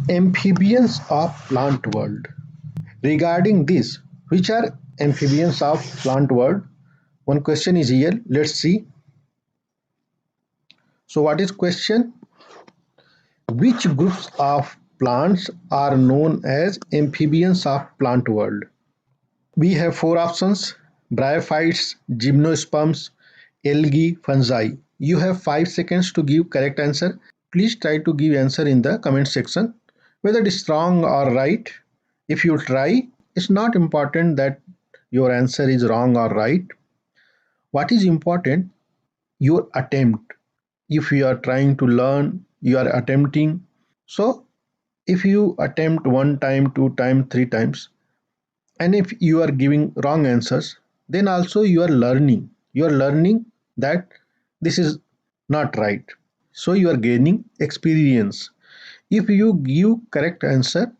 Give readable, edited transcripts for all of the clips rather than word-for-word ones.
Amphibians of plant world. Regarding this, which are amphibians of plant world? One question is here. Let's see. So what is question? Which groups of plants are known as amphibians of plant world? We have four options: bryophytes, gymnosperms, algae, fungi. You have 5 seconds to give correct answer. Please try to give answer in the comment section, whether it is wrong or right. If you try, it's not important that your answer is wrong or right. What is important? Your attempt. If you are trying to learn, you are attempting. So if you attempt 1 time, 2 times, 3 times, and if you are giving wrong answers, then also you are learning. You are learning that this is not right. So you are gaining experience. If you give correct answer,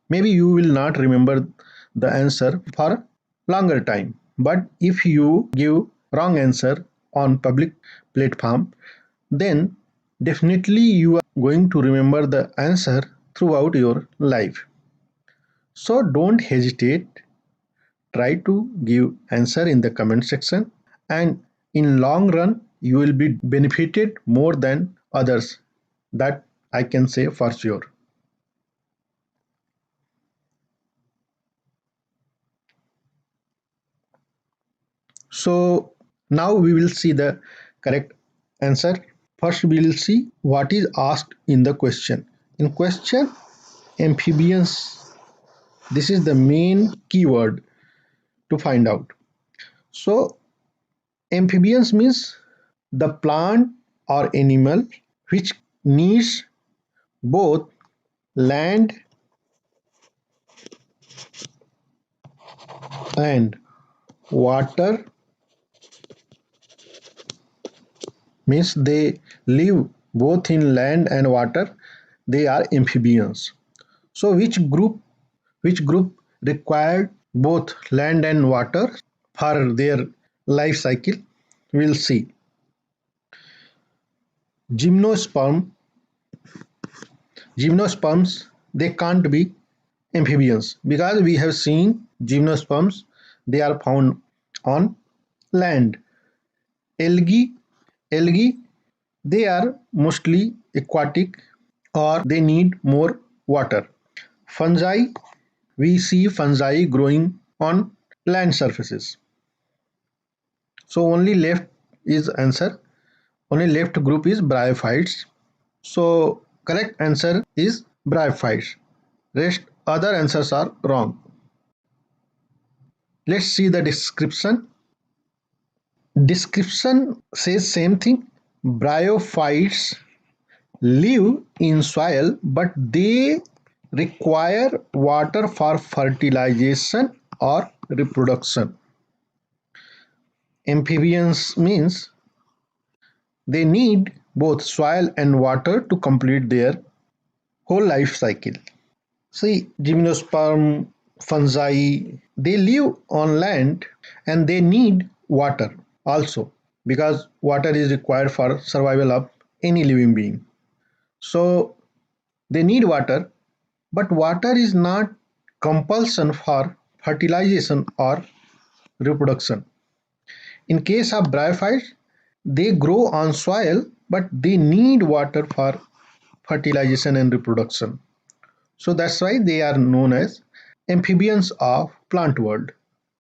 maybe you will not remember the answer for longer time. But if you give wrong answer on public platform, then definitely you are going to remember the answer throughout your life. So don't hesitate. Try to give answer in the comment section, and in long run you will be benefited more than others. That I can say for sure. So now we will see the correct answer. First we will see what is asked in the question. In question, amphibians, this is the main keyword to find out. So amphibians means the plant or animal which needs both land and water, means they live both in land and water. They are amphibians. So which group required both land and water for their life cycle? We'll see. Gymnosperms, they can't be amphibians because we have seen gymnosperms, they are found on land. Algae, they are mostly aquatic or they need more water. Fungi, we see fungi growing on land surfaces. So only left is answer. Only left group is bryophytes. So correct answer is bryophytes. Rest other answers are wrong. Let's see the description. Description says same thing. Bryophytes live in soil, but they require water for fertilization or reproduction. Amphibians means they need both soil and water to complete their whole life cycle. See, gymnosperm, fungi, they live on land and they need water also, because water is required for survival of any living being. So they need water, but water is not compulsion for fertilization or reproduction. In case of bryophytes, they grow on soil, but they need water for fertilization and reproduction. So that's why they are known as amphibians of plant world.